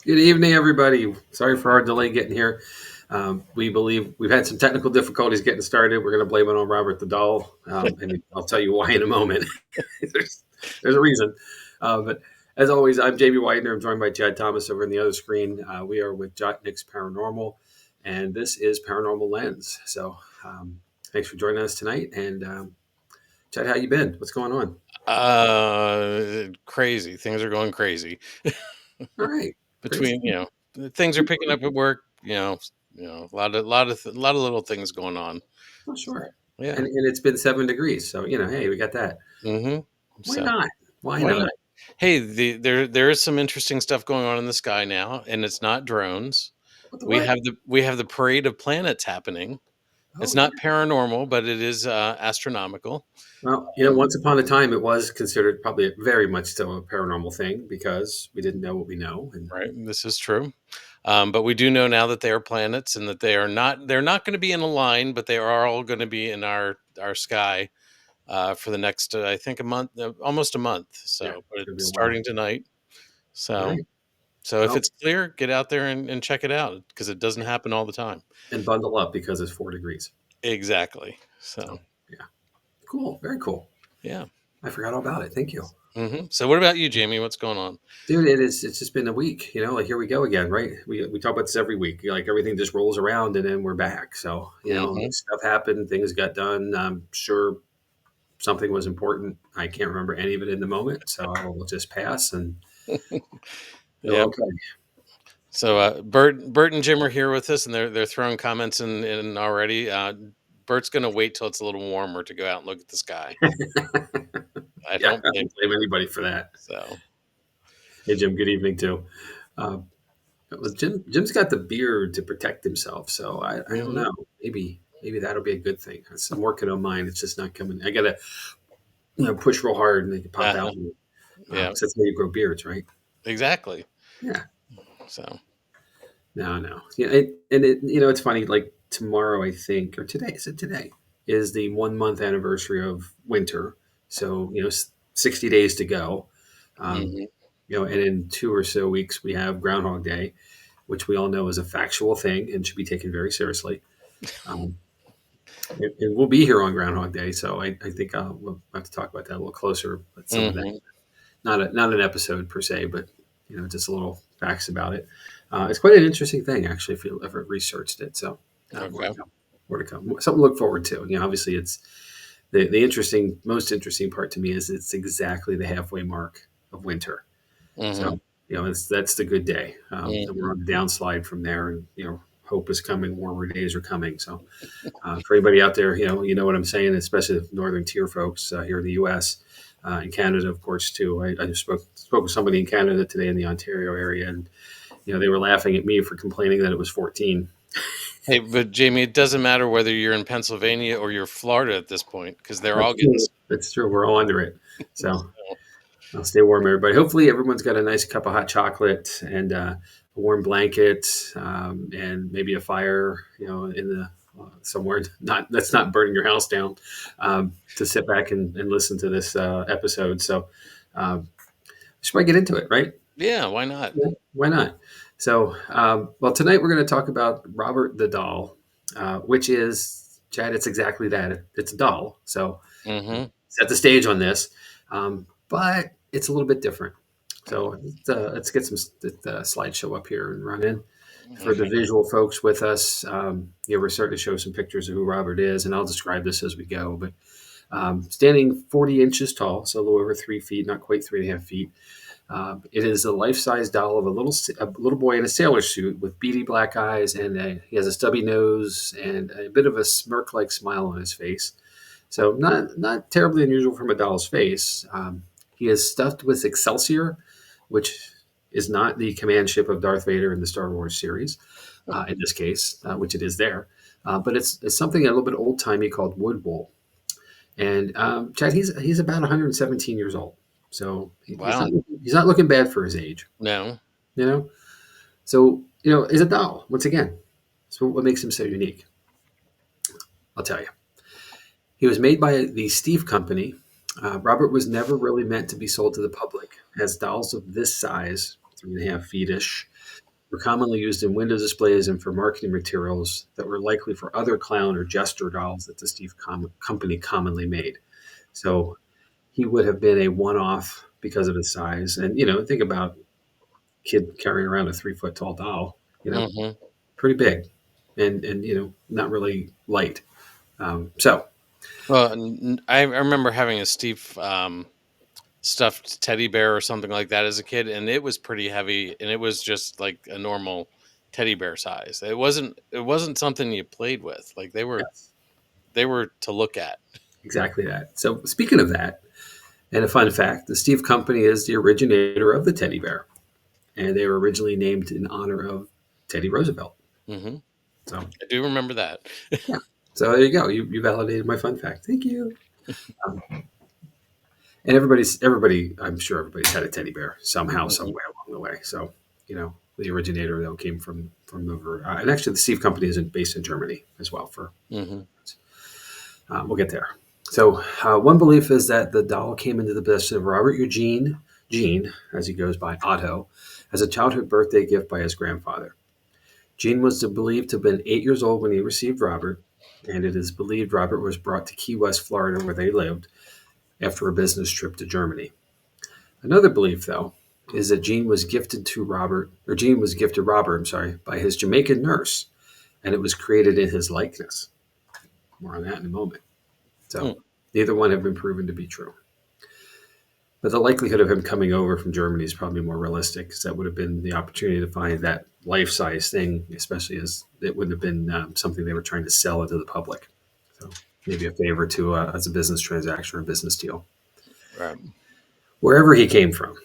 Good evening, everybody. Sorry for our delay getting here. We believe we've had some technical difficulties getting started. We're going to blame it on Robert the doll, and I'll tell you why in a moment. there's, there's a reason. But as always, I'm Jamie Widener. I'm joined by Chad Thomas over on the other screen. We are with Jotnik's Paranormal, and this is Paranormal Lens. So thanks for joining us tonight. And Chad, how you been? What's going on? Crazy. Things are going crazy. All right. Crazy. Between, things are picking up at work, a lot of little things going on. Oh, sure. Yeah. And it's been 7 degrees. So, hey, we got that. Mm-hmm. Why So not? Why why not? not? Hey, there is some interesting stuff going on in the sky now, and it's not drones. What the We what? have the parade of planets happening. Oh It's yeah. not paranormal, but it is astronomical. Well, Um, once upon a time, it was considered probably very much still a paranormal thing because we didn't know what we know. And right. This is true. But we do know now that they are planets and that they're not going to be in a line, but they are all going to be in our sky for the next I think a month, almost a month. yeah, So, but it's gonna be it's a while. starting tonight. All So, right. so if Well, it's clear, get out there and check it out because it doesn't happen all the time. and bundle up because it's 4 degrees. Exactly. So, So yeah, cool. Very cool. yeah. I forgot all about it. Thank you, So, what about you, Jamie? What's going on? dude. It's just been a week. Like here we go again, right? We talk about this every week. Like everything just rolls around and then we're back. So Hmm. stuff happened. Things got done. I'm sure something was important. I can't remember any of it in the moment, so I will just pass and go, Yep. okay. So, Bert and Jim are here with us, and they're throwing comments in already. Bert's going to wait till it's a little warmer to go out and look at the sky. I Yeah, don't I blame don't blame anybody for that. so. Hey, Jim, good evening, too. Uh, well, Jim's got the beard to protect himself, so I don't Hmm. know. Maybe that'll be a good thing. I'm working on mine. It's just not coming. I got to push real hard and they can pop Uh-huh. out. Yeah. 'Cause that's how you grow beards, right? Exactly. Yeah. So. No. Yeah, it's funny. Like tomorrow, I think, or today. Is it today? Is the 1 month anniversary of winter. So 60 days to go. Um, Hmm. and in 2 or so weeks we have Groundhog Day, which we all know is a factual thing and should be taken very seriously. Um, and we'll be here on Groundhog Day, so I think we'll have to talk about that a little closer. But some of that, Hmm. not an episode per se, but just a little facts about it. It's quite an interesting thing, actually, if you ever researched it. So more to Okay. come. More to come. Something to look forward to. Obviously, it's the most interesting part to me is it's exactly the halfway mark of winter. Hmm. So that's the good day. And we're Hmm. on the downslide from there, and hope is coming. Warmer days are coming. So for anybody out there, you know what I'm saying, especially the northern tier folks here in the U.S. In Canada, of course, too. I just spoke with somebody in Canada today in the Ontario area, and they were laughing at me for complaining that it was 14. Hey, but Jamie, it doesn't matter whether you're in Pennsylvania or you're Florida at this point because they're That's all getting. true. That's true. We're all under it. So I'll stay warm, everybody. Hopefully, everyone's got a nice cup of hot chocolate and a warm blanket, and maybe a fire, in the somewhere. Not That's not burning your house down, to sit back and listen to this episode. So, should probably get into it, right? Yeah, why not? Yeah, why not? So, well, tonight we're going to talk about Robert the Doll, which is, Chad, it's exactly that. It's a doll. So, Hmm. set the stage on this, but it's a little bit different. So, let's get the slideshow up here and run in. For the Okay. visual folks with us, we're starting to show some pictures of who Robert is, and I'll describe this as we go. But standing 40 inches tall, so a little over 3 feet, not quite 3.5 feet. It is a life-size doll of a little boy in a sailor suit with beady black eyes, and he has a stubby nose and a bit of a smirk-like smile on his face. So not terribly unusual from a doll's face. He is stuffed with Excelsior, which is not the command ship of Darth Vader in the Star Wars series, in this case, which it is there. But it's something a little bit old timey called wood wool. And Chad, he's about 117 years old, so Wow. he's not looking bad for his age, No. you know. So is a doll once again. So what makes him so unique? I'll tell you. He was made by the Steve Company. Robert was never really meant to be sold to the public, as dolls of this size 3.5 feet-ish, were commonly used in window displays and for marketing materials that were likely for other clown or jester dolls that the Company commonly made. So he would have been a one-off because of his size. And think about a kid carrying around a 3 foot tall doll. Hmm. Pretty big, and not really light. So Well, I remember having a Steve stuffed teddy bear or something like that as a kid, and it was pretty heavy, and it was just like a normal teddy bear size. It wasn't something you played with. Like yes, they were to look at. exactly that. So speaking of that, and a fun fact: the Steve Company is the originator of the teddy bear, and they were originally named in honor of Teddy Roosevelt. Hmm. So I do remember that. yeah, so there you go. You validated my fun fact. Thank you. Um, and everybody. I'm sure everybody's had a teddy bear somehow, some Mhm. way along the way. So the originator though came from over, and actually the Steve Company is based in Germany as well. Mhm. We'll get there. So one belief is that the doll came into the possession of Robert Eugene Gene, as he goes by Otto, as a childhood birthday gift by his grandfather. Gene was believed to have been 8 years old when he received Robert, and it is believed Robert was brought to Key West, Florida, where they lived, after a business trip to Germany. Another belief, though, is that Gene was gifted Robert, by his Jamaican nurse, and it was created in his likeness. More on that in a moment. So Mm. neither one have been proven to be true. But the likelihood of him coming over from Germany is probably more realistic, because that would have been the opportunity to find that life-size thing, especially as it wouldn't have been something they were trying to sell into the public. So maybe a favor to as a business transaction or a business deal. Right. Wherever he came from,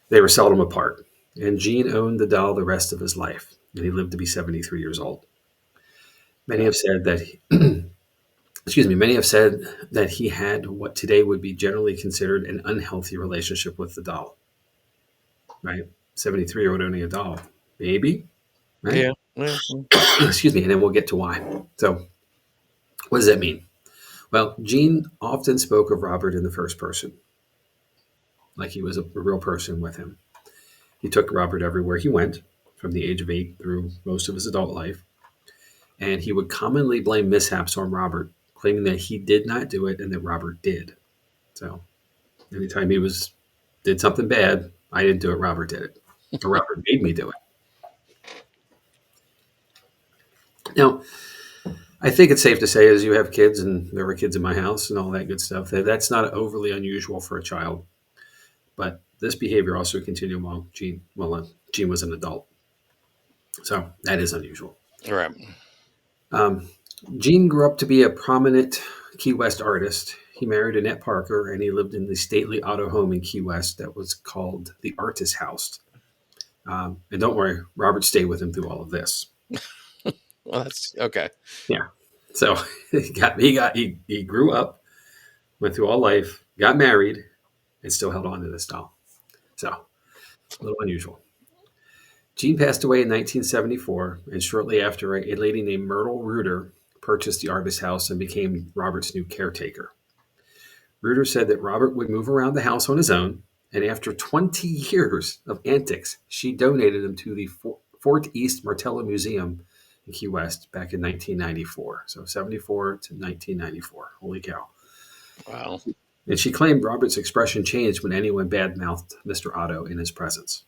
they were seldom apart. And Gene owned the doll the rest of his life, and he lived to be 73 years old. Many Yeah. have said that excuse me, many have said that he had what today would be generally considered an unhealthy relationship with the doll. Right? 73-year-old owning a doll, maybe, right? Yeah. Yeah. Mm. Excuse me, and then we'll get to why. So, what does that mean? Well, Gene often spoke of Robert in the first person, like he was a real person with him. He took Robert everywhere he went, from the age of 8 through most of his adult life, and he would commonly blame mishaps on Robert, claiming that he did not do it and that Robert did. So, anytime he did something bad, I didn't do it, Robert did it, or Robert made me do it. Now, I think it's safe to say, as you have kids, and there were kids in my house and all that good stuff, that that's not overly unusual for a child. But this behavior also continued while Gene was an adult. So that is unusual. Right. Um, Gene grew up to be a prominent Key West artist. He married Annette Parker, and he lived in the stately Otto home in Key West that was called the Artist House. And don't worry, Robert stayed with him through all of this. Well, that's okay. Yeah. So he grew up, went through all life, got married, and still held on to this doll. So a little unusual. Gene passed away in 1974, and shortly after, a lady named Myrtle Reuter purchased the artist house and became Robert's new caretaker. Reuter said that Robert would move around the house on his own, and after 20 years of antics, she donated him to the Fort East Martello Museum in Key West back in 1994. So 74 to 1994. Holy cow. Wow. And she claimed Robert's expression changed when anyone badmouthed Mr. Otto in his presence.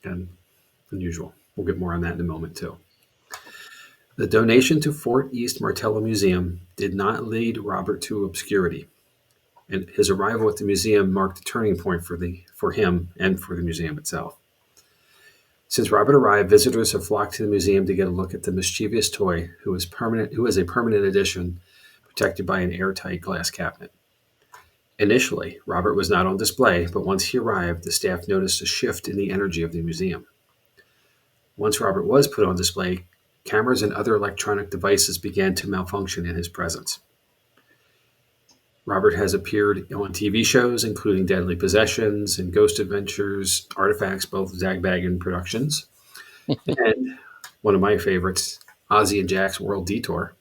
And unusual. We'll get more on that in a moment, too. The donation to Fort East Martello Museum did not lead Robert to obscurity, and his arrival at the museum marked a turning point for him and for the museum itself. Since Robert arrived, visitors have flocked to the museum to get a look at the mischievous toy, who is a permanent addition, protected by an airtight glass cabinet. Initially, Robert was not on display, but once he arrived, the staff noticed a shift in the energy of the museum. Once Robert was put on display, cameras and other electronic devices began to malfunction in his presence. Robert has appeared on TV shows, including Deadly Possessions and Ghost Adventures, Artifacts, both Zagbagin Productions, and one of my favorites, Ozzy and Jack's World Detour.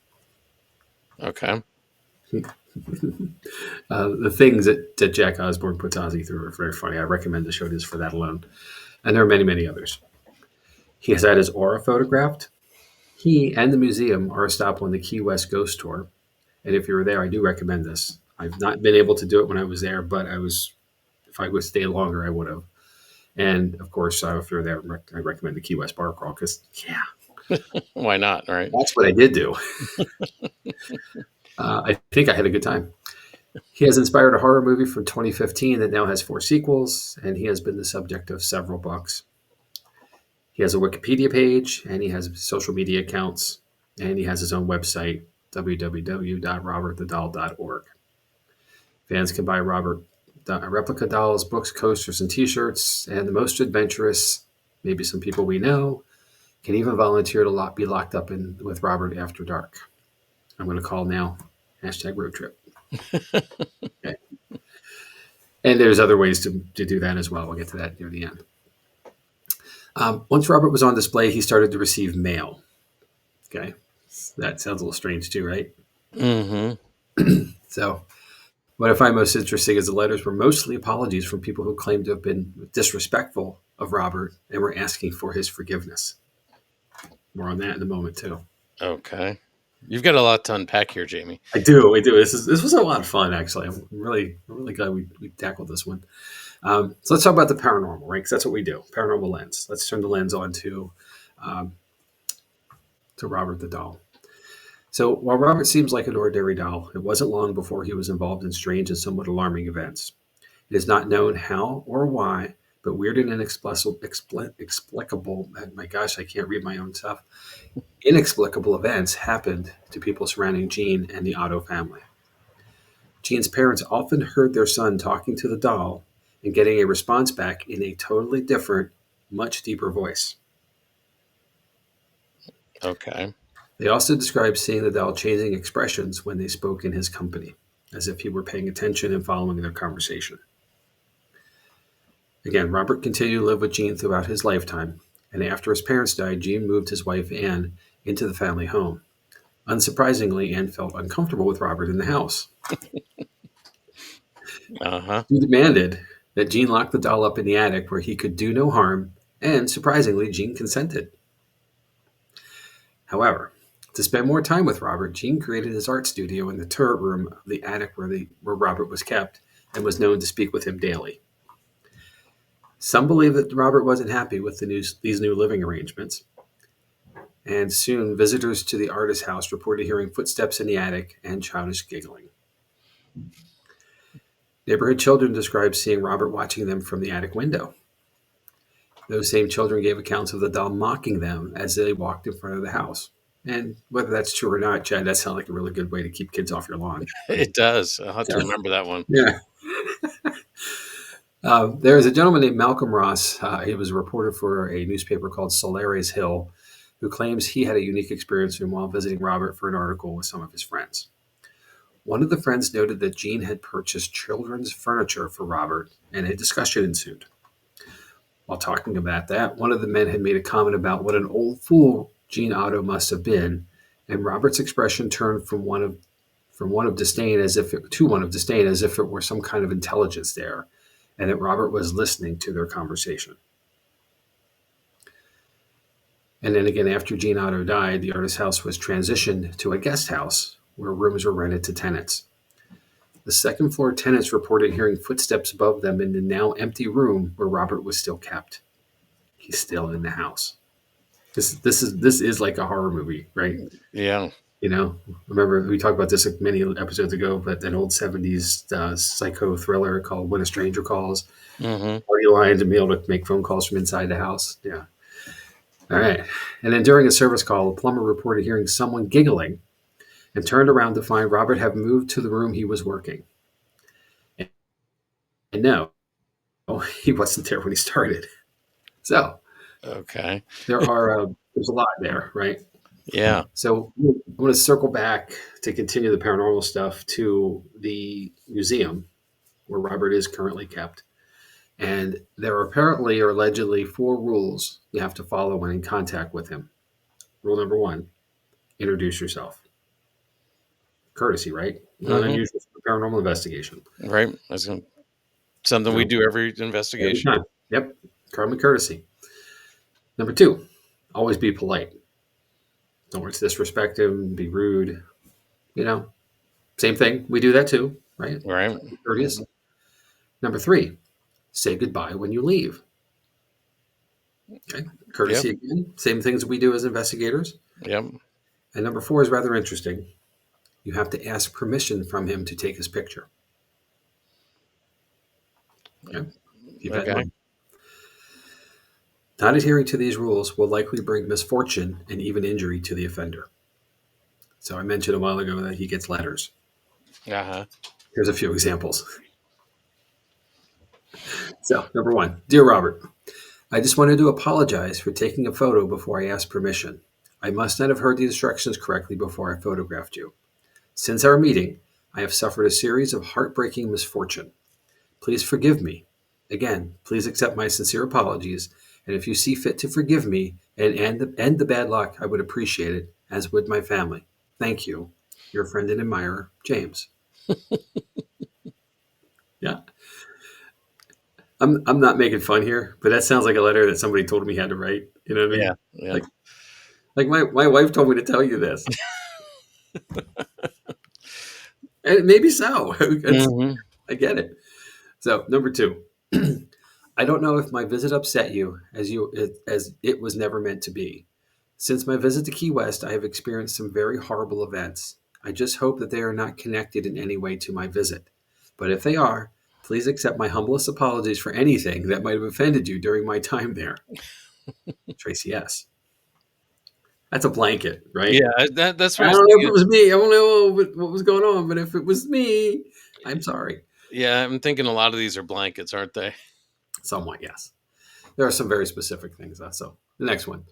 Okay. The things that Jack Osborne puts Ozzy through are very funny. I recommend the show just for that alone. And there are many, many others. He has had his aura photographed. He and the museum are a stop on the Key West Ghost Tour. And if you were there, I do recommend this. I've not been able to do it when I was there, but if I would stay longer, I would have. And of course, if you're there, I recommend the Key West Bar Crawl because, yeah, Why not? Right. that's what I did do. I think I had a good time. He has inspired a horror movie from 2015 that now has 4 sequels, and he has been the subject of several books. He has a Wikipedia page, and he has social media accounts, and he has his own website, www.robertthedoll.org. Fans can buy Robert replica dolls, books, coasters, and T-shirts, and the most adventurous, maybe some people we know, can even volunteer to be locked up with Robert after dark. I'm going to call now. #road trip. Okay. And there's other ways to do that as well. We'll get to that near the end. Once Robert was on display, he started to receive mail. Okay. That sounds a little strange too, right? Mm-hmm. So what I find most interesting is the letters were mostly apologies from people who claimed to have been disrespectful of Robert and were asking for his forgiveness. More on that in a moment too. Okay. You've got a lot to unpack here, Jamie. I do. This was a lot of fun, actually. I'm really glad we tackled this one. So let's talk about the paranormal, right? Because that's what we do. Paranormal lens. Let's turn the lens on to Robert the doll. So while Robert seems like an ordinary doll, it wasn't long before he was involved in strange and somewhat alarming events. It is not known how or why, but weird and inexplicable. My gosh, I can't read my own stuff. Inexplicable events happened to people surrounding Gene and the Otto family. Gene's parents often heard their son talking to the doll and getting a response back in a totally different, much deeper voice. Okay. They also described seeing the doll changing expressions when they spoke in his company, as if he were paying attention and following their conversation. Again, Robert continued to live with Gene throughout his lifetime, and after his parents died, Gene moved his wife Anne into the family home. Unsurprisingly, Anne felt uncomfortable with Robert in the house. Uh-huh. She demanded that Gene lock the doll up in the attic where he could do no harm, and surprisingly, Gene consented. However, to spend more time with Robert, Gene created his art studio in the turret room of the attic where Robert was kept and was known to speak with him daily. Some believe that Robert wasn't happy with these new living arrangements, and soon visitors to the artist's house reported hearing footsteps in the attic and childish giggling. Neighborhood children described seeing Robert watching them from the attic window. Those same children gave accounts of the doll mocking them as they walked in front of the house. And whether that's true or not, Chad, that sounds like a really good way to keep kids off your lawn. It does. I'll have to So, remember that one. yeah. There is a gentleman named Malcolm Ross. He was a reporter for a newspaper called Solaris Hill, who claims he had a unique experience while visiting Robert for an article with some of his friends. One of the friends noted that Gene had purchased children's furniture for Robert, and a discussion ensued. While talking about that, one of the men had made a comment about what an old fool Gene Otto must have been, and Robert's expression turned from one of disdain to one of disdain as if it were some kind of intelligence there, and that Robert was listening to their conversation. And then again, after Gene Otto died, the artist's house was transitioned to a guest house where rooms were rented to tenants. The second floor tenants reported hearing footsteps above them in the now empty room where Robert was still kept. He's still in the house. This is like a horror movie, right? Yeah. You know, remember we talked about this many episodes ago, but an old '70s psycho thriller called "When a Stranger Calls." Mm-hmm. Party lines and be able to make phone calls from inside the house. Yeah. All right. And then during a service call, a plumber reported hearing someone giggling and turned around to find Robert had moved to the room he was working. And no, he wasn't there when he started. So Okay. there's a lot there, right? Yeah. So I'm going to circle back to continue the paranormal stuff to the museum where Robert is currently kept. And there are apparently or allegedly 4 rules you have to follow when in contact with him. Rule number 1, introduce yourself. Courtesy, right? Not Hmm. unusual for paranormal investigation. Right. That's something we So do every every investigation. time. Yep. Common courtesy. Number two, always be polite. Don't disrespect him, be rude. You know, same thing. We do that too, right? Right. Try to be courteous. Hmm. Number three, say goodbye when you leave. Okay. Yep. Courtesy again. Same things we do as investigators. Yep. And number four is rather interesting. You have to ask permission from him to take his picture. Okay. Keep that in Okay. mind. Not adhering to these rules will likely bring misfortune and even injury to the offender. So I mentioned a while ago that he gets letters. Uh-huh. Here's a few examples. So, number one, dear Robert, I just wanted to apologize for taking a photo before I asked permission. I must not have heard the instructions correctly before I photographed you. Since our meeting, I have suffered a series of heartbreaking misfortune. Please forgive me. Again, please accept my sincere apologies, and if you see fit to forgive me and end the bad luck, I would appreciate it, as would my family. Thank you. Your friend and admirer, James. Yeah. I'm not making fun here, but that sounds like a letter that somebody told me he had to write. You know what I Yeah. mean? Yeah. Like my wife told me to tell you this. And maybe so. Hmm. I get it. So number two, I don't know if my visit upset you as it was never meant to be. Since my visit to Key West, I have experienced some very horrible events. I just hope that they are not connected in any way to my visit. But if they are, please accept my humblest apologies for anything that might have offended you during my time there. Tracy S. That's a blanket, right? Yeah. That's what I I was don't know if it thinking. was me. I don't know what was going on, but if it was me, I'm sorry. Yeah, I'm thinking a lot of these are blankets, aren't they? Somewhat, yes. There are some very specific things, though. So the next one.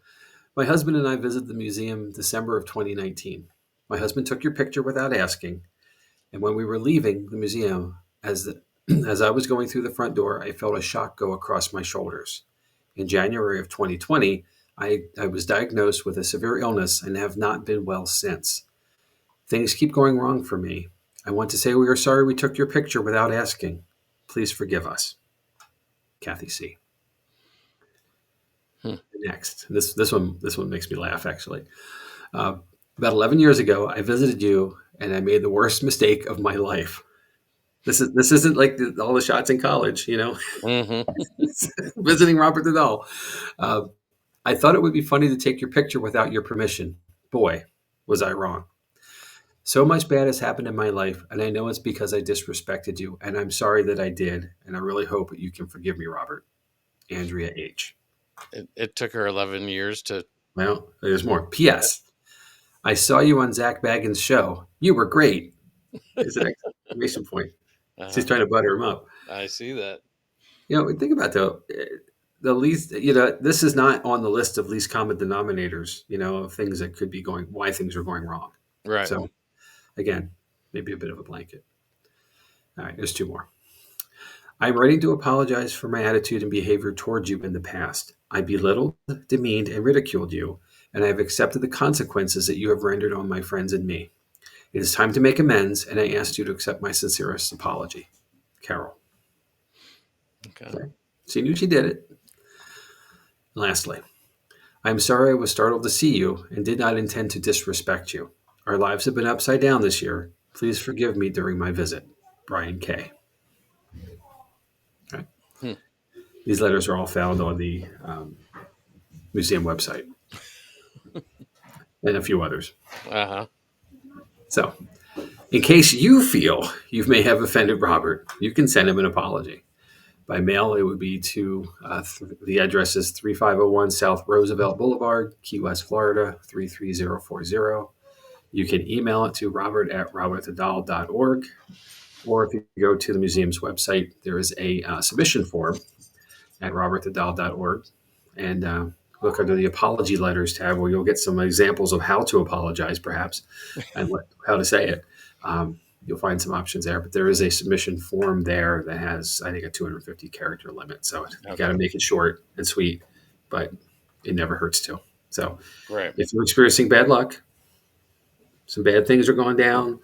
My husband and I visited the museum December of 2019. My husband took your picture without asking, and when we were leaving the museum, as I was going through the front door, I felt a shock go across my shoulders. In January of 2020, I was diagnosed with a severe illness and have not been well since. Things keep going wrong for me. I want to say we are sorry we took your picture without asking. Please forgive us. Kathy C. Hmm. Next, this one makes me laugh actually. Uh, about 11 years ago, I visited you and I made the worst mistake of my life. This isn't like all the shots in college, you know, Hmm. visiting Robert Duvall. Uh, I thought it would be funny to take your picture without your permission. Boy, was I wrong. So much bad has happened in my life, and I know it's because I disrespected you, and I'm sorry that I did, and I really hope that you can forgive me, Robert. Andrea H. It took her 11 years to. Well, there's more. P.S. I saw you on Zach Bagans' show. You were great. There's an exclamation point. She's Uh-huh. trying to butter him up. I see that. Think about the least. This is not on the list of least common denominators. Of things that could be why things are going wrong. Right. So again, maybe a bit of a blanket. All right, there's two more. I'm writing to apologize for my attitude and behavior towards you in the past. I belittled, demeaned, and ridiculed you, and I have accepted the consequences that you have rendered on my friends and me. It is time to make amends, and I ask you to accept my sincerest apology. Carol. Okay. Okay. She knew she did it. Lastly, I am sorry I was startled to see you and did not intend to disrespect you. Our lives have been upside down this year. Please forgive me during my visit. Brian K. Okay. Hmm. These letters are all found on the museum website and a few others. Uh-huh. So, in case you feel you may have offended Robert, you can send him an apology. By mail, it would be to the address is 3501 South Roosevelt Boulevard, Key West, Florida 33040. You can email it to robert@robertthedall.org. Or if you go to the museum's website, there is a submission form at robertthedall.org. And look under the apology letters tab where you'll get some examples of how to apologize, perhaps, and how to say it. You'll find some options there, but there is a submission form there that has, I think, a 250 character limit. So you got Okay. to make it short and sweet, but it never hurts to. So Right. if you're experiencing bad luck, some bad things are going down,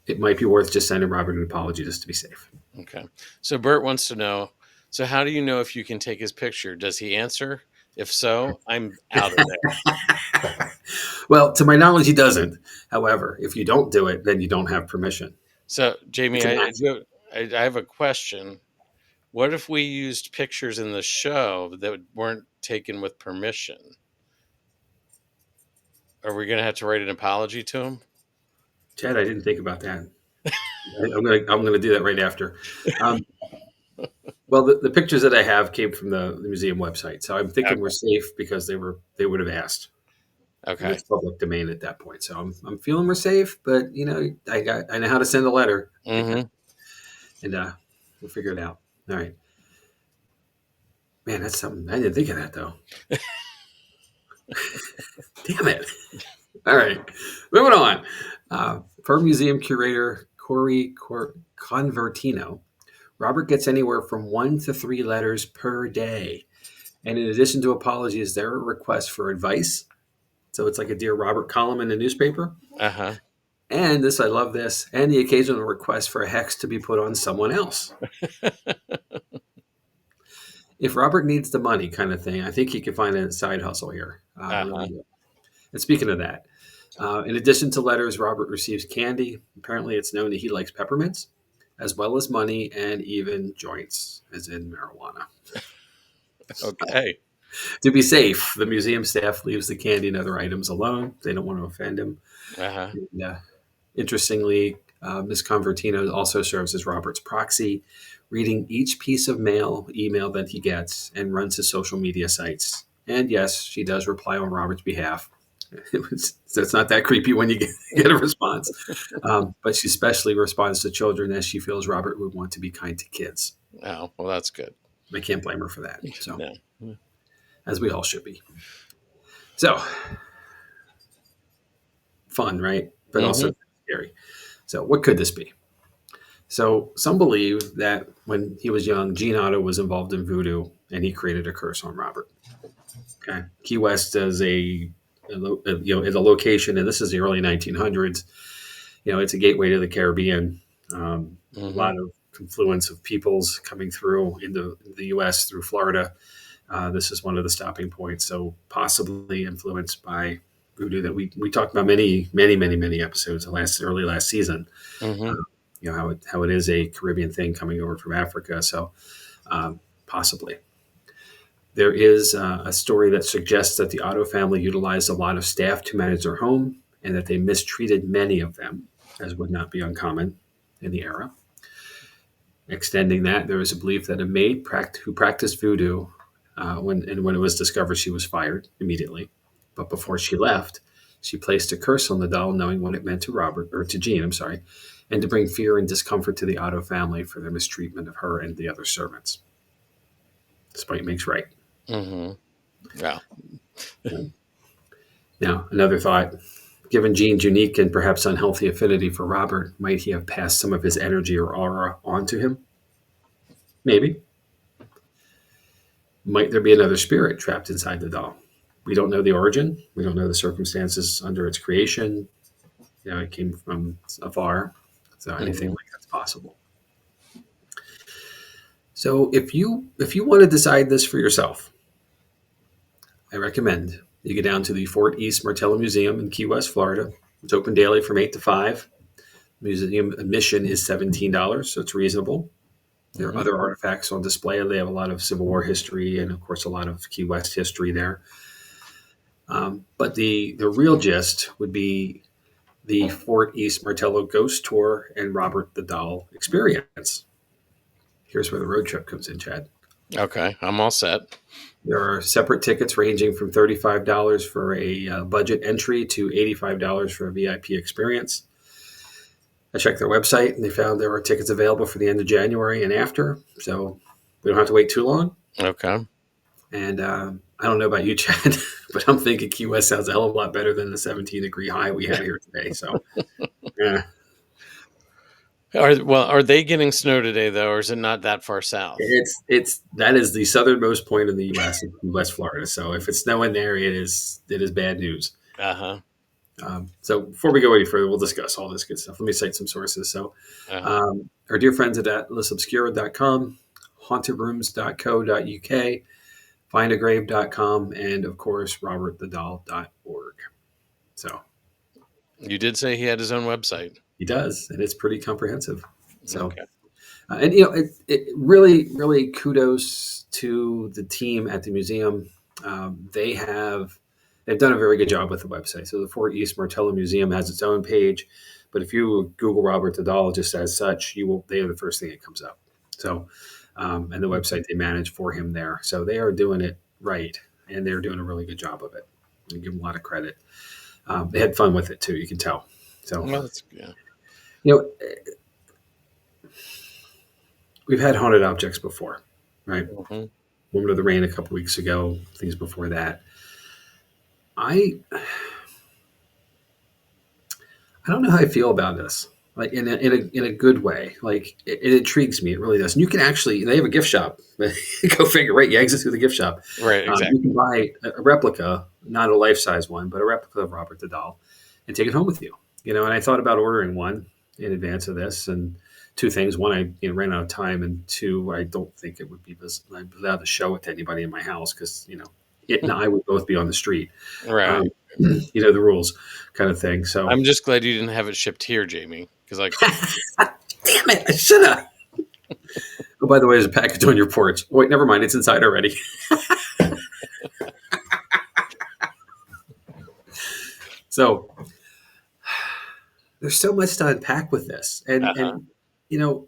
it might be worth just sending Robert an apology just to be safe. Okay. So Bert wants to know, so how do you know if you can take his picture? Does he answer? If so, I'm out of there. Well, to my knowledge, he doesn't. However, if you don't do it, then you don't have permission. So It's Jamie, an act. I have a question. What if we used pictures in the show that weren't taken with permission? Are we going to have to write an apology to him? Chad, I didn't think about that. I'm gonna do that right after. Um, well, the pictures that I have came from the museum website, so I'm thinking we're Okay. safe because they would have asked, and Okay. it's public domain at that point. So I'm feeling we're safe, but I know how to send a letter, Mm-hmm. and we'll figure it out. All right, man, that's something I didn't think of that though. Damn it! All right, moving on. Per museum curator Corey Convertino, Robert gets anywhere from 1 to 3 letters per day. And in addition to apologies, there are requests for advice. So it's like a Dear Robert column in the newspaper. Uh-huh. And this, I love this, and the occasional request for a hex to be put on someone else. If Robert needs the money, kind of thing, I think he could find a side hustle here. I really Uh-huh. do. And speaking of that, in addition to letters, Robert receives candy. Apparently, it's known that he likes peppermints, as well as money and even joints, as in marijuana. Okay. To be safe, the museum staff leaves the candy and other items alone. They don't want to offend him. Uh-huh. And, interestingly, Ms. Convertino also serves as Robert's proxy, reading each piece of email that he gets, and runs his social media sites. And yes, she does reply on Robert's behalf. So it's not that creepy when you get a response. But she especially responds to children as she feels Robert would want to be kind to kids. Oh, well, that's good. I can't blame her for that. So, No. as we all should be. So, fun, right? But Mm-hmm. also scary. So, what could this be? So, some believe that when he was young, Gene Otto was involved in voodoo and he created a curse on Robert. Okay. Key West is is a location, and this is the early 1900s. It's a gateway to the Caribbean. A Mm-hmm. lot of confluence of peoples coming through into the U.S. through Florida. This is one of the stopping points. So possibly influenced by voodoo that we talked about many episodes early last season. Uh, Mm-hmm. how it is a Caribbean thing coming over from Africa. So possibly. There is a story that suggests that the Otto family utilized a lot of staff to manage their home and that they mistreated many of them, as would not be uncommon in the era. Extending that, there is a belief that a maid who practiced voodoo, when it was discovered, she was fired immediately. But before she left, she placed a curse on the doll, knowing what it meant to Robert, or to Jean, I'm sorry, and to bring fear and discomfort to the Otto family for their mistreatment of her and the other servants. Spite makes right. Mm-hmm. Yeah. Now, another thought. Given Jean's unique and perhaps unhealthy affinity for Robert, might he have passed some of his energy or aura on to him? Maybe. Might there be another spirit trapped inside the doll? We don't know the origin. We don't know the circumstances under its creation. It came from afar. So anything Mm-hmm. like that's possible. So if you want to decide this for yourself, I recommend you go down to the Fort East Martello Museum in Key West, Florida. It's open daily from 8 to 5. Museum admission is $17, so it's reasonable. There are Mm-hmm. other artifacts on display. They have a lot of Civil War history and, of course, a lot of Key West history there. But the real gist would be the Fort East Martello Ghost Tour and Robert the Doll experience. Here's where the road trip comes in, Chad. Okay. I'm all set. There are separate tickets ranging from $35 for a budget entry to $85 for a VIP experience. I checked their website and they found there were tickets available for the end of January and after. So we don't have to wait too long. Okay. And I don't know about you, Chad, but I'm thinking Key West sounds a hell of a lot better than the 17-degree high we had here today. So, yeah, Are they getting snow today though, or is it not that far south? it's that is the southernmost point in the U.S. in West Florida. So if it's snowing there, it is bad news. Uh-huh. So before we go any further, we'll discuss all this good stuff. Let me cite some sources. So Uh-huh. our dear friends at atlasobscura.com, hauntedrooms.co.uk, findagrave.com, and of course, robertthedoll.org. So You did say he had his own website. he does, and it's pretty comprehensive. So, Okay. and you know, it really, really kudos to the team at the museum. They've done a very good job with the website. So the Fort East Martello Museum has its own page, but if you Google Robert the Doll just as such, they are the first thing that comes up. So, and the website they manage for him there. So they are doing it right, and they're doing a really good job of it. I give them a lot of credit. They had fun with it too. You can tell. So, Well, that's yeah. you know, we've had haunted objects before, right? Hmm. Woman of the Rain a couple weeks ago, things before that. I I don't know how I feel about this. Like in a good way. Like it intrigues me. It really does. And you can actually they have a gift shop. Go figure, right? You exit through the gift shop. Right. You Exactly. can buy a replica, not a life size one, but a replica of Robert the Doll, and take it home with you. You know, and I thought about ordering one in advance of this, and two things: one, I ran out of time, and two, I don't think it would be allowed to show it to anybody in my house because it and I would both be on the street. Right. Um, the rules kind of thing. So I'm just glad you didn't have it shipped here, Jamie, because like damn it, I should have. Oh, by the way, there's a package on your porch. Oh, wait, never mind. It's inside already. So there's so much to unpack with this, uh-huh. and you know,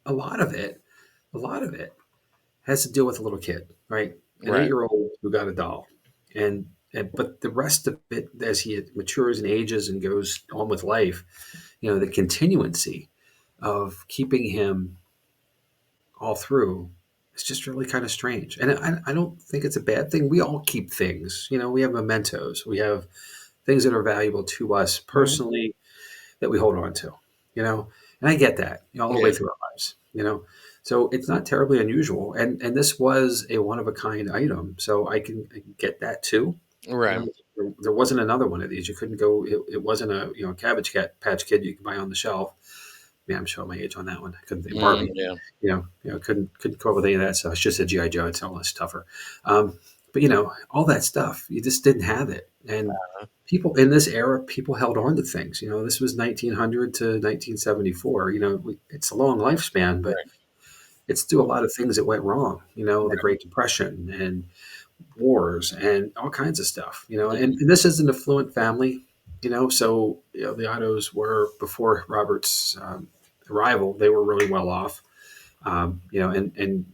a lot of it, a lot of it has to deal with a little kid, right? An Right. 8-year-old who got a doll, and but the rest of it, as he matures and ages and goes on with life, the continuancy of keeping him all through. It's just really kind of strange. And I don't think it's a bad thing. We all keep things. We have mementos. We have things that are valuable to us Mhm. personally that we hold on to, you know? And I get that, all the way Yeah. through our lives. So it's not terribly unusual. And this was a one of a kind item. So I can get that too. You Right. know, there wasn't another one of these. You couldn't go, it wasn't a, Cabbage Patch Kid you could buy on the shelf. Yeah, I'm showing my age on that one. I couldn't think Barbie. Yeah. Couldn't come up with any of that stuff. It's just a GI Joe. It's all less tougher. But all that stuff, you just didn't have it. And people in this era, people held on to things. This was 1900 to 1974. It's a long lifespan, but Right. it's due a lot of things that went wrong. The Great Depression and wars and all kinds of stuff. And this is an affluent family. So the Ottos were before Robert's arrival. They were really well off. And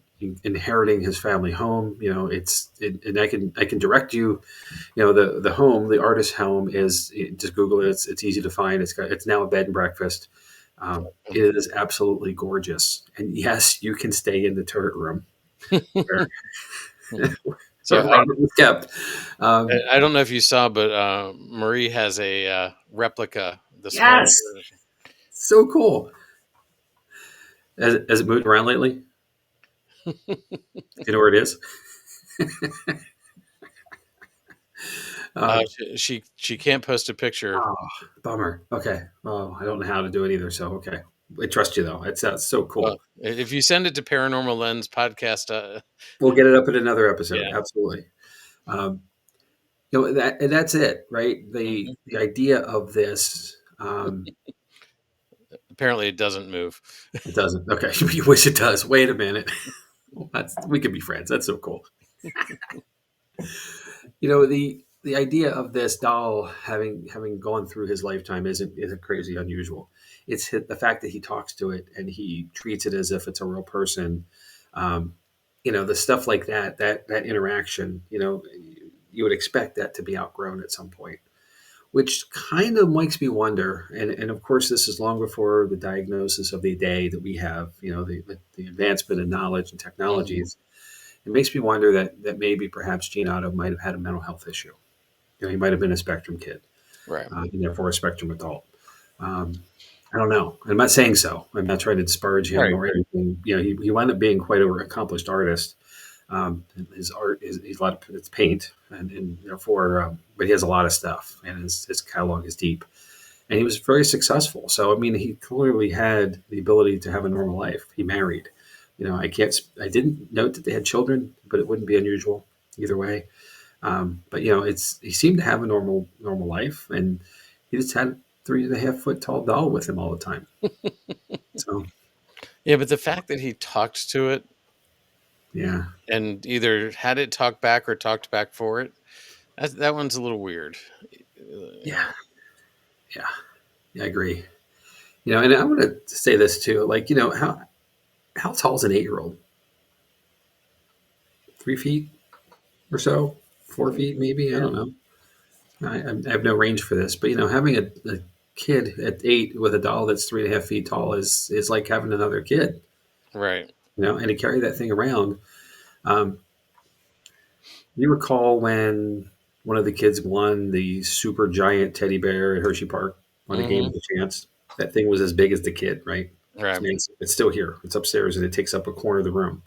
inheriting his family home. And I can direct you. The home, the artist's home is just Google it. It's easy to find. It's now a bed and breakfast. It is absolutely gorgeous. And yes, you can stay in the turret room where, So where Robert was kept. Um, I don't know if you saw, but Marie has a replica, the smaller yes, version. so cool. Has it moved around lately? Do you know where it is? Um, She can't post a picture. oh, bummer. Okay. Oh, I don't know how to do it either. So okay, I trust you though. That's so Well, cool. if you send it to Paranormal Lens podcast, We'll get it up in another episode. yeah, Absolutely. Um, that's it, right? mhm. The idea of this. Apparently it doesn't move. It doesn't. Okay, you wish it does. Wait a minute. We could be friends. That's so cool. The idea of this doll having gone through his lifetime isn't crazy unusual. It's the fact that he talks to it and he treats it as if it's a real person. Um, the stuff like that interaction. You would expect that to be outgrown at some point, which kind of makes me wonder. And of course, this is long before the diagnosis of the day that we have. The advancement in knowledge and Mhm. technologies. It makes me wonder that maybe perhaps Gene Otto might have had a mental health issue. He might have been a spectrum kid, Right. and therefore a spectrum adult. Um, I don't know. I'm not saying so. I'm not trying to disparage him Right. or anything. He wound up being quite an accomplished artist. His art is he's a lot of it's paint, and therefore, but he has a lot of stuff, and his catalog is deep. And he was very successful. So I mean, he clearly had the ability to have a normal life. He married. I didn't note that they had children, but it wouldn't be unusual either way. But he seemed to have a normal life, and he just had a 3.5 foot tall doll with him all the time. So Yeah, but the fact that he talked to it yeah, and either had it talk back or talked back for it, that one's a little weird. You yeah, know, yeah, yeah, I agree. And I want to say this too. Like, how tall is an 8-year-old? 3 feet or so, 4 feet maybe. I yeah, don't know. I have no range for this, but having a kid at 8 with a doll that's 3.5 feet tall is like having another kid. right. And to carry that thing around. Um, you recall when one of the kids won the super giant teddy bear at Hershey Park on a game Hmm. of the chance? That thing was as big as the kid, right? It's Right, massive. It's still here. It's upstairs and it takes up a corner of the room.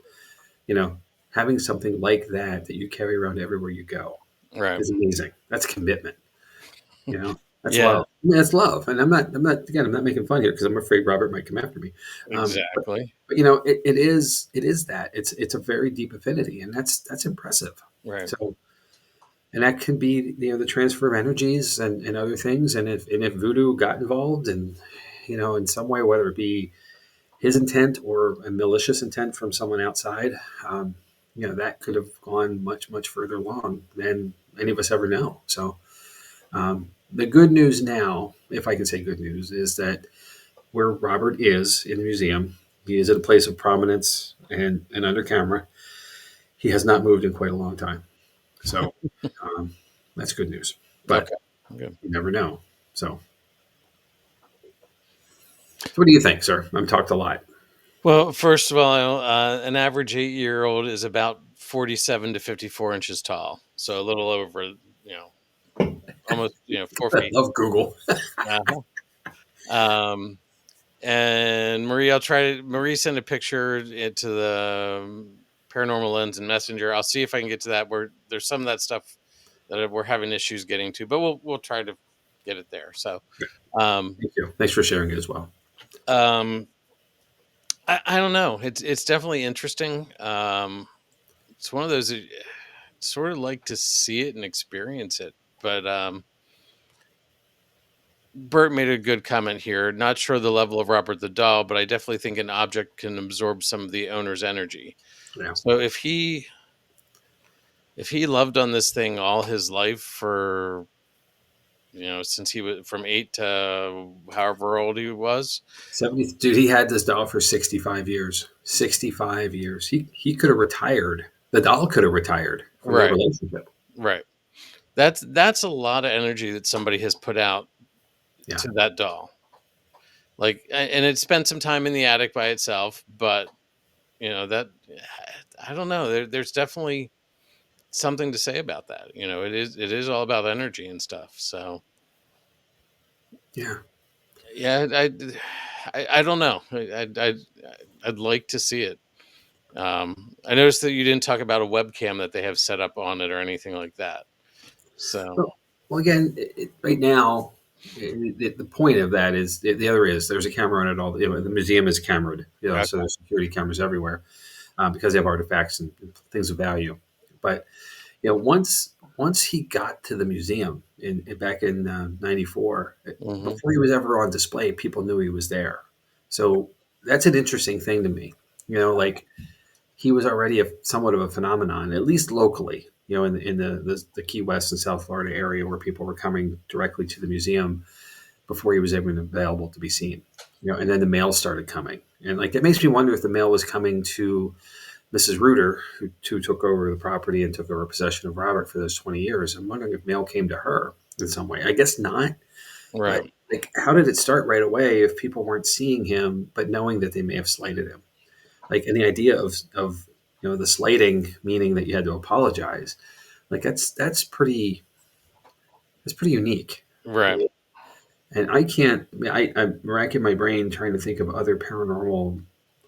You know, Having something like that you carry around everywhere you go right. is amazing. That's commitment. That's Yeah, love. I mean, that's love. And I'm not making fun here because I'm afraid Robert might come after me. But exactly. it is that it's a very deep affinity, and that's impressive. Right. So, and that can be the transfer of energies and other things. And if voodoo got involved and in some way, whether it be his intent or a malicious intent from someone outside, that could have gone much much further along than any of us ever know. So the good news now, if I can say good news, is that where Robert is in the museum, he is at a place of prominence and under camera. He has not moved in quite a long time. So that's good news. But Okay. Good. you never know. So what do you think, sir? I've talked a lot. Well, first of all, an average 8-year-old is about 47 to 54 inches tall. So a little over, almost, 4 I feet. love Google. Uh-huh. Um, and Marie sent a picture into the Paranormal Lens and Messenger. I'll see if I can get to that where there's some of that stuff that we're having issues getting to, but we'll try to get it there. So, um, Thank you. Thanks for sharing it as well. um, I don't know. It's definitely interesting. It's one of those sort of like to see it and experience it. But Bert made a good comment here. Not sure the level of Robert the doll, but I definitely think an object can absorb some of the owner's energy. Yeah. So if he loved on this thing all his life for since he was from 8 to however old he was. 70, dude, he had this doll for 65 years. 65 years. He could have retired. The doll could have retired from their Right, relationship. right. That's a lot of energy that somebody has put out Yeah. to that doll. Like, and it spent some time in the attic by itself, but that I don't know. There's definitely something to say about that. It is all about energy and stuff. So Yeah. yeah, I don't know. I'd like to see it. I noticed that you didn't talk about a webcam that they have set up on it or anything like that. So Well, again, right now, the point of that is the other is there's a camera on it all. The museum is cameraed, so okay. there's security cameras everywhere because they have artifacts and things of value. But once he got to the museum back in '94, Hmm. before he was ever on display, people knew he was there. So that's an interesting thing to me. Like he was already somewhat of a phenomenon, at least locally. In the Key West and South Florida area where people were coming directly to the museum before he was even available to be seen. And then the mail started coming, and like it makes me wonder if the mail was coming to Mrs. Reuter, who took over the property and took over possession of Robert for those 20 years. I'm wondering if mail came to her in some way. I guess not, but Right. like, how did it start right away if people weren't seeing him, but knowing that they may have slighted him? Like, and the idea of the slighting meaning that you had to apologize, like that's pretty unique. Right. And I can't. I'm racking my brain trying to think of other paranormal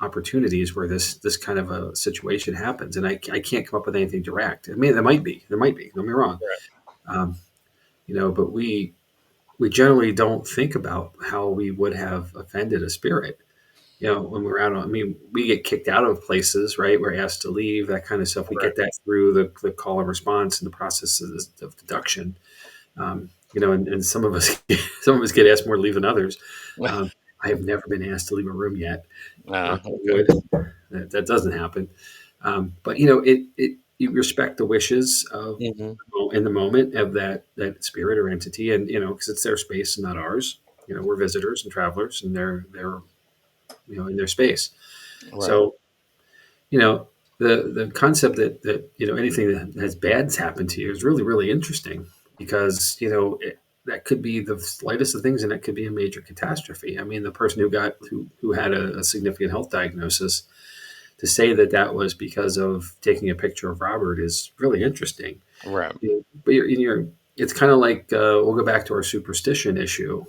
opportunities where this kind of a situation happens, and I can't come up with anything direct. I mean, there might be. Don't be wrong, um, but we generally don't think about how we would have offended a spirit. When we're out on, I mean, we get kicked out of places, right? We're asked to leave, that kind of stuff. We Right. get that through the call and response and the process of deduction. And some of us, some of us get asked more to leave than others. Um, I have never been asked to leave a room yet. Knock on Okay. wood. That doesn't happen. But you respect the wishes of Hmm. in the moment of that spirit or entity, and because it's their space and not ours. We're visitors and travelers, and they're in their space. Right. So you know the concept that anything that has bad's happened to you is really really interesting, because that could be the slightest of things, and it could be a major catastrophe. I mean, the person who had a significant health diagnosis, to say that was because of taking a picture of Robert is really interesting. Right. But it's kind of like, we'll go back to our superstition issue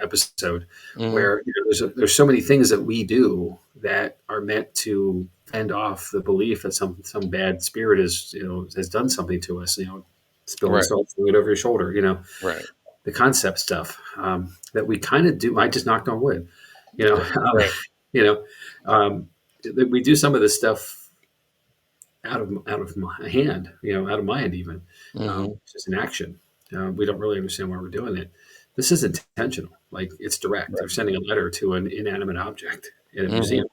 episode, Hmm. where there's so many things that we do that are meant to fend off the belief that some bad spirit has done something to us. Spilling Right. salt fluid over your shoulder. Right. The concept stuff that we kind of do. I just knocked on wood. You know, um, Right. you know, um, we do some of this stuff out of my hand, out of mind even. Hmm. It's just an action. We don't really understand why we're doing it. This is intentional. Like, it's direct. They're Right. sending a letter to an inanimate object in a Hmm. museum,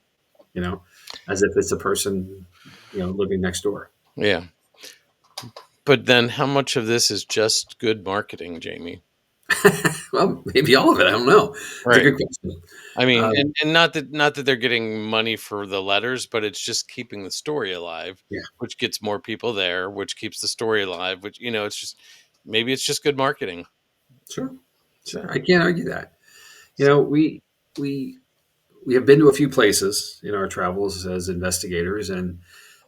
you know, as if it's a person, living next door. Yeah. But then, how much of this is just good marketing, Jamie? Well, maybe all of it. I don't know. It's a Right. good question. I mean, Um, and not that they're getting money for the letters, but it's just keeping the story alive, yeah, which gets more people there, which keeps the story alive, which, it's just, maybe it's just good marketing. sure, sure. I So, can't argue that. You so know, we we we have been to a few places in our travels as investigators, and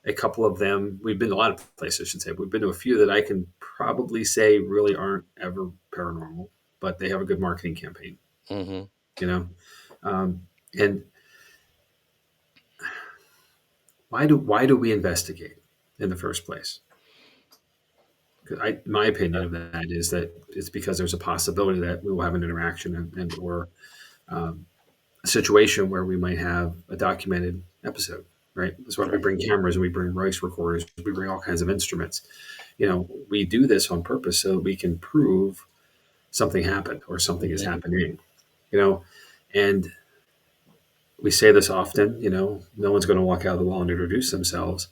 a couple of them, we've been to a lot of places, I should say. We've been to a few that I can probably say really aren't ever paranormal, but they have a good marketing campaign, mhm, you know? Um, and why do we investigate in the first place? My opinion of that is that it's because there's a possibility that we will have an interaction, or um, a situation where we might have a documented episode, right? That's why we right, bring cameras and we bring voice recorders, we bring all kinds of instruments. We do this on purpose so that we can prove something happened or something is mhm, happening, you know, and we say this often, no one's going to walk out of the wall and introduce themselves,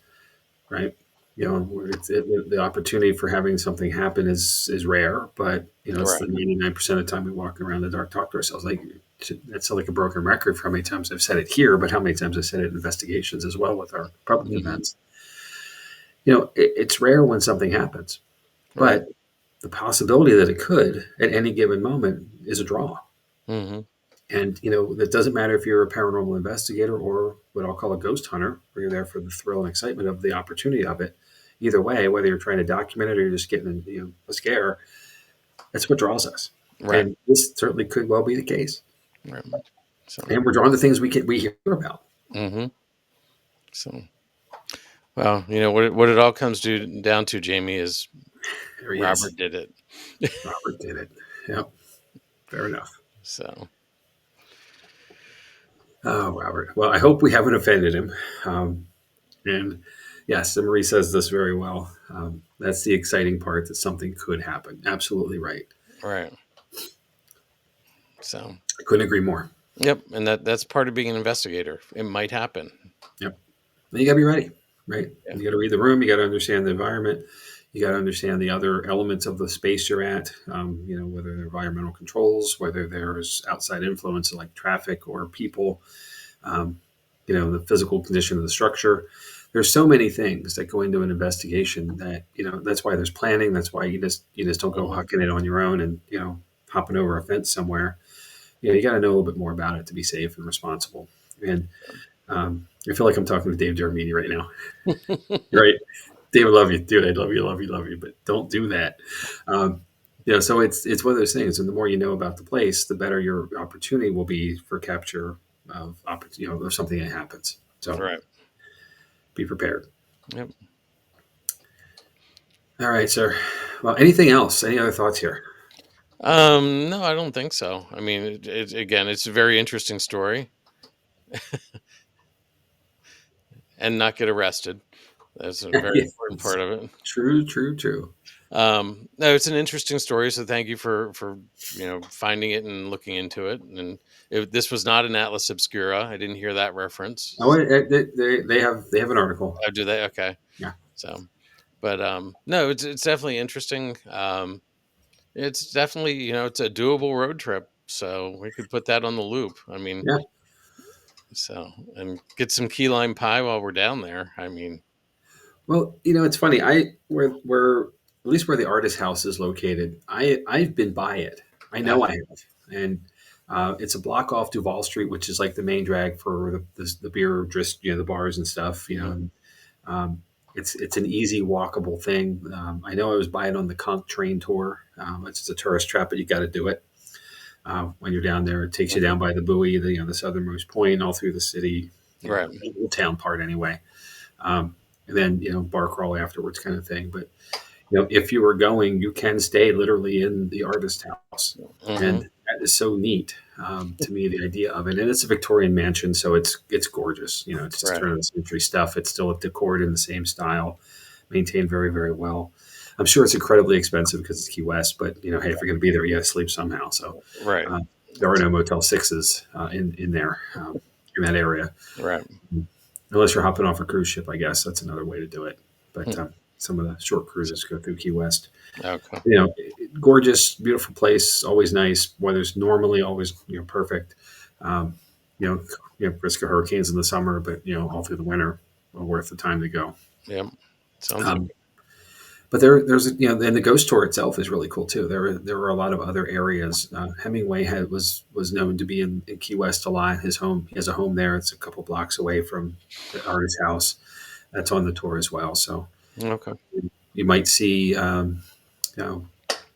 right? The opportunity for having something happen is rare, but it's right, the 99% of the time we walk around the dark, talk to ourselves. Like, that's like a broken record for how many times I've said it here, but how many times I've said it in investigations as well with our public mhm, events. It's rare when something happens, right, but the possibility that it could at any given moment is a draw. mhm, And that doesn't matter if you're a paranormal investigator or what I'll call a ghost hunter, where you're there for the thrill and excitement of the opportunity of it. Either way, whether you're trying to document it or you're just getting a scare, that's what draws us. right, And this certainly could well be the case. right. So, And we're drawn to things we hear about. mhm, so, well, what it all comes down to, Jamie, is There he is. Robert did it. Robert did it. Yep. Fair enough. So, Oh, Robert. Well, I hope we haven't offended him. And yes, and Marie says this very well. That's the exciting part, that something could happen. Absolutely right. right. So, I couldn't agree more. yep, and that's part of being an investigator. It might happen. Yep. And you got to be ready, right? Yeah. You got to read the room. You got to understand the environment. You got to understand the other elements of the space you're at. Whether they're environmental controls, whether there's outside influence like traffic or people. Um, the physical condition of the structure. There's so many things that go into an investigation that that's why there's planning. That's why you just don't go Mhm. hucking it on your own and hopping over a fence somewhere. You got to know a little bit more about it to be safe and responsible. And I feel like I'm talking to Dave Dermini right now, right? Dave, I love you, dude. I love you, but don't do that. Um, so it's one of those things. And the more you know about the place, the better your opportunity will be for capture of something that happens. So Right. be prepared. Yep. All right, sir. Well, anything else? Any other thoughts here? No, I don't think so. I mean, again, it's a very interesting story, and not get arrested. That's a very important Yes. part of it. True, true, true. No, it's an interesting story. So thank you for finding it and looking into it. And this was not an Atlas Obscura. I didn't hear that reference. Oh, they have an article. Oh, do they? Okay. Yeah, So, but no, it's definitely interesting. It's definitely it's a doable road trip. So we could put that on the loop. I mean, yeah. so and get some key lime pie while we're down there. I mean, Well, it's funny. Where at least where the artist house is located, I've been by it. I know I uh, have, and it's a block off Duval Street, which is like the main drag for the beer, just the bars and stuff. mhm, And, um, it's an easy walkable thing. I know I was by it on the Conch train tour. It's just a tourist trap, but you got to do it when you're down there. It takes you mhm, down by the buoy, the southernmost point, all through the city, right. the town part anyway. Um, and then bar crawl afterwards, kind of thing. But if you were going, you can stay literally in the artist house, and Hmm. that is so neat to me. The idea of it, and it's a Victorian mansion, so it's gorgeous. It's just Right. turn of the century stuff. It's still decorated in the same style, maintained very very well. I'm sure it's incredibly expensive because it's Key West, but hey, if you're going to be there, you got to sleep somehow. So Right. uh, there are no Motel Sixes in there in that area, Right. unless you're hopping off a cruise ship. I guess that's another way to do it. But Hmm. some of the short cruises go through Key West. Okay. Gorgeous, beautiful place, always nice. Weather's normally always perfect. Um, you know, risk of hurricanes in the summer, but all through the winter, well worth the time to go. Yep. Sounds like Um, but there's and the ghost tour itself is really cool too. There were a lot of other areas. Hemingway was known to be in Key West a lot. His home, he has a home there. It's a couple blocks away from the artist house. That's on the tour as well. So okay. you might see you know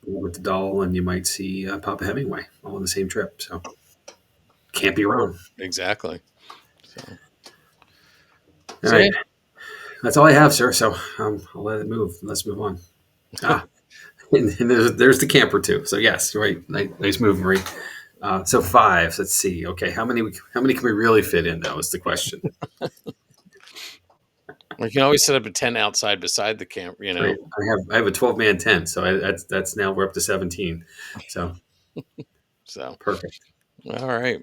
with the doll, and you might see Papa Hemingway all on the same trip. So can't be Right. wrong. Exactly. So, All so right, yeah. that's all I have, sir. So I'll let it move. Let's move on. Ah, and there's the camper too. So yes, right, nice move, Marie. So five. Let's see. Okay, how many can we really fit in? That was the question. We can always set up a tent outside beside the camp. Right. I have a 12-man tent, so that's now we're up to 17. So So, perfect. all right.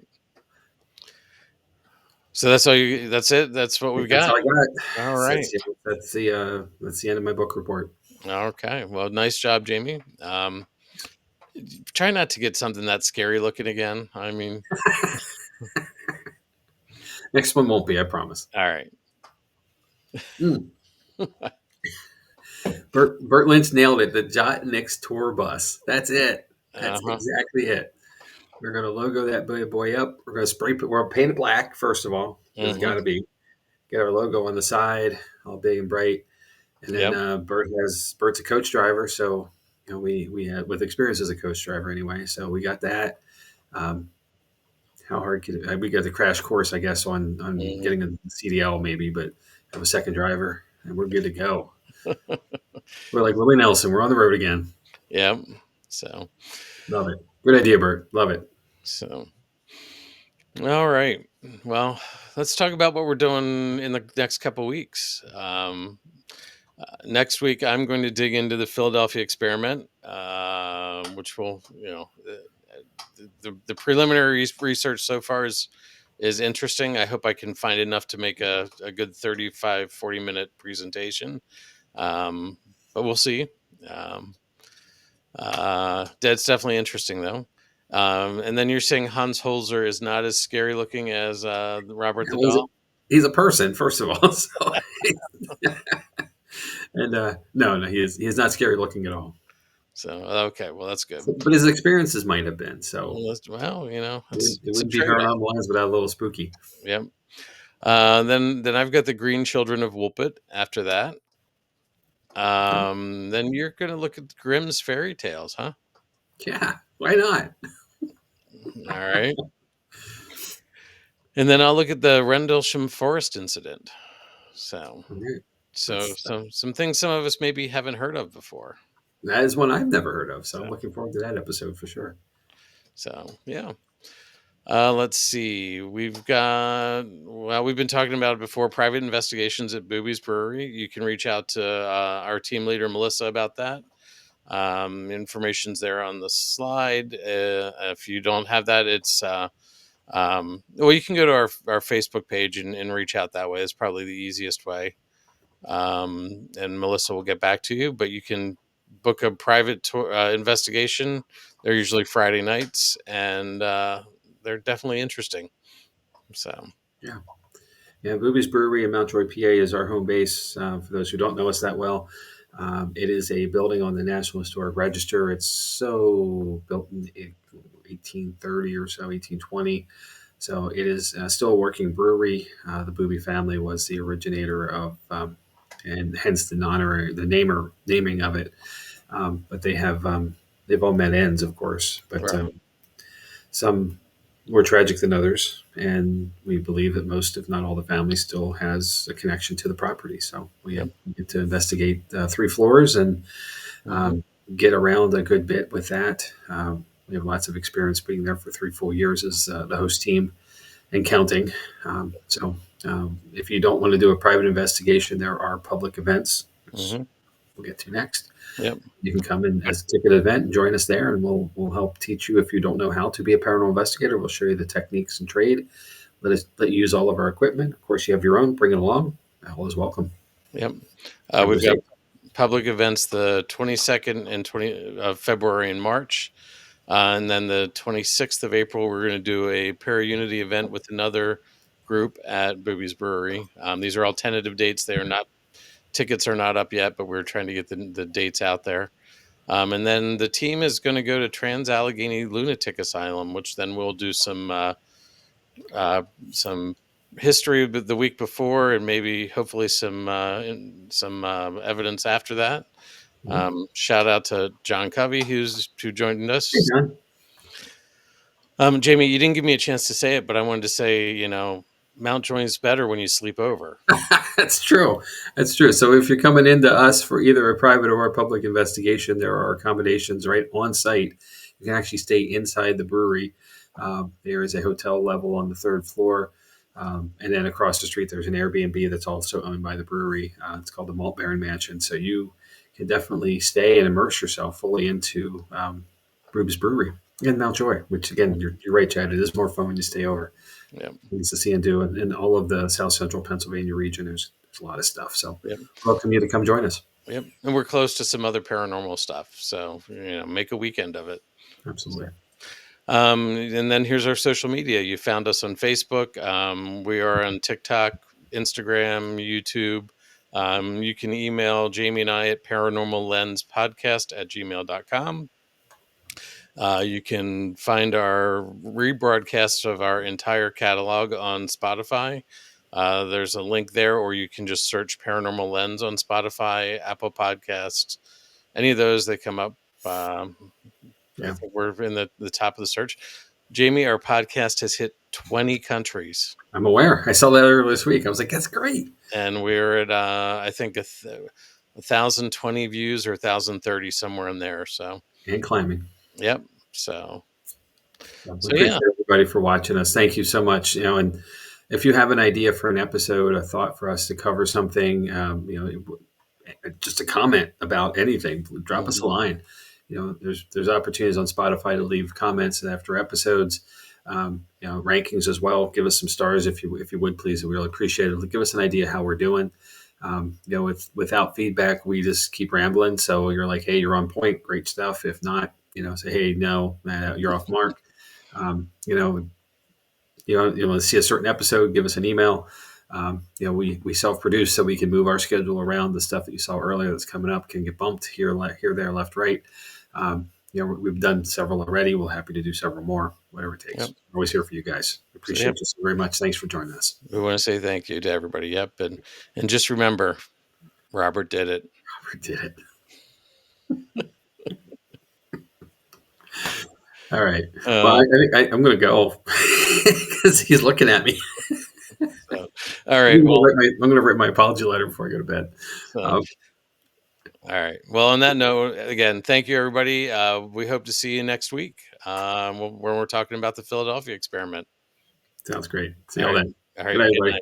So that's all you. That's it. That's what we've That's got. all I got. All So right. that's the end of my book report. Okay. Well, nice job, Jamie. Try not to get something that scary looking again. I mean, Next one won't be, I promise. all right. Mm. Bert Lynch nailed it. The Jot Nix tour bus. That's it. Uh That's huh. exactly it. We're gonna logo that boy up. We're gonna we're gonna paint it black first of all, because it's Hmm. got to be. Get our logo on the side, all big and bright, and then Yep. Bert's a coach driver, so we had with experience as a coach driver anyway. So we got that. Um, how hard could it? We got the crash course, I guess, on Hmm. getting a CDL maybe, but have a second driver, and we're good to go. We're like Willie Nelson. We're on the road again. Yep. So, Love it. Good idea, Bert. Love it. so all right. Well, let's talk about what we're doing in the next couple weeks. Next week, I'm going to dig into the Philadelphia experiment, which will, the preliminary research so far is interesting. I hope I can find enough to make a good 35-40 minute presentation. Um, but we'll see. Um, that's definitely interesting, though. And then you're saying Hans Holzer is not as scary looking as Robert the Well, Doll. he's a person, first of all. So, and no, he is not scary looking at all. So okay, well that's good. But his experiences might have been. So Well, it, it it's a wouldn't be trade off. paranormal lens without a little spooky. Yep. Then I've got the Green Children of Woolpit after that. Then you're gonna look at Grimm's fairy tales, huh? Yeah, why not? All right. And then I'll look at the Rendlesham Forest incident. So, All right. so That's some things some of us maybe haven't heard of before. that is one I've never heard of, so I'm So, looking forward to that episode for sure. yeah. Let's see. We've been talking about it before, private investigations at Booby's Brewery. You can reach out to our team leader, Melissa, about that. Information's there on the slide. If you don't have that, it's, well, you can go to our Facebook page and reach out that way. It's probably the easiest way. And Melissa will get back to you, but you can book a private investigation. They're usually Friday nights, and they're definitely interesting. So, Yeah. Yeah, Booby's Brewery in Mountjoy, PA is our home base. For those who don't know us that well, it is a building on the National Historic Register. It's so built in 1830 or so, 1820. So it is still a working brewery. The Booby family was the originator of, and hence the naming of it. But they've all met ends, of course. But right. some more tragic than others, and we believe that most, if not all, the family still has a connection to the property. So we Yep. get to investigate 3 floors and Hmm. um, get around a good bit with that. We have lots of experience being there for 3 full years as the host team and counting. If you don't want to do a private investigation, there are public events, which Hmm. we'll get to next. Yep. You can come in as a ticket event and join us there, and we'll help teach you if you don't know how to be a paranormal investigator. We'll show you the techniques and trade. Let you use all of our equipment. Of course, you have your own. Bring it along. All is welcome. Yep. Have a We've got safe. public events the 22nd and 20 of February and March. And then the 26th of April, we're going to do a Para-Unity event with another group at Booby's Brewery. These are all tentative dates. They are not Tickets are not up yet, but we're trying to get the dates out there. And then the team is going to go to Trans Allegheny Lunatic Asylum, which then we'll do uh, some history of the week before, and maybe hopefully some evidence after that. Mhm. Shout out to John Covey who joined Hey, us. John. Jamie, you didn't give me a chance to say it, but I wanted to say, Mountjoy's better when you sleep over. That's true. That's true. So if you're coming into us for either a private or a public investigation, there are accommodations right on site. You can actually stay inside the brewery. There is a hotel level on the 3rd floor. And then across the street, there's an Airbnb that's also owned by the brewery. It's called the Malt Baron Mansion. So you can definitely stay and immerse yourself fully into Rube's Brewery in Mountjoy, which again, you're right, Chad. It is more fun when you stay over. Yeah, Things to see and do in all of the South Central Pennsylvania region. There's a lot of stuff. So yeah. welcome you to come join us. Yep, and we're close to some other paranormal stuff, so make a weekend of it. So, Absolutely. and then here's our social media. You found us on Facebook. We are on TikTok, Instagram, YouTube. You can email Jamie and I at paranormallenspodcast@gmail.com. You can find our rebroadcast of our entire catalog on Spotify. There's a link there, or you can just search Paranormal Lens on Spotify, Apple Podcasts, any of those that come up. Um, I Yeah, think we're in the top of the search. Jamie, our podcast has hit 20 countries, I'm aware. I saw that earlier this week. I was like, that's great. and we're at I think 1,020 views or 1,030 somewhere in there. So, And climbing. yep. So, We so yeah. appreciate everybody for watching us. Thank you so much. And if you have an idea for an episode, a thought for us to cover something, just a comment about anything, drop us a Mhm. line. There's opportunities on Spotify to leave comments after episodes. Rankings as well. Give us some stars if you would please. We really appreciate it. Give us an idea how we're doing. Without feedback, we just keep rambling. So you're like, hey, you're on point, great stuff. If not, say, hey, no, you're off mark. Um, you know, you want to see a certain episode, give us an email. We self-produce so we can move our schedule around. The stuff that you saw earlier that's coming up can get bumped here, there, left, right. We've done several already. We're happy to do several more, whatever it takes. Yep. We're always here for you guys. So yep. Appreciate you so very much. Thanks for joining us. We want to say thank you to everybody. Yep. And just remember, Robert did it. We did it. All right. Well, Uh, I think I'm going to go because he's looking at me. so, all right. Well, I'm going to write my apology letter before I go to bed. so, Um, all right. Well, on that note, again, thank you, everybody. We hope to see you next week when we're talking about the Philadelphia experiment. Sounds great. See All y'all right. then. All Good right. night, Good everybody. night.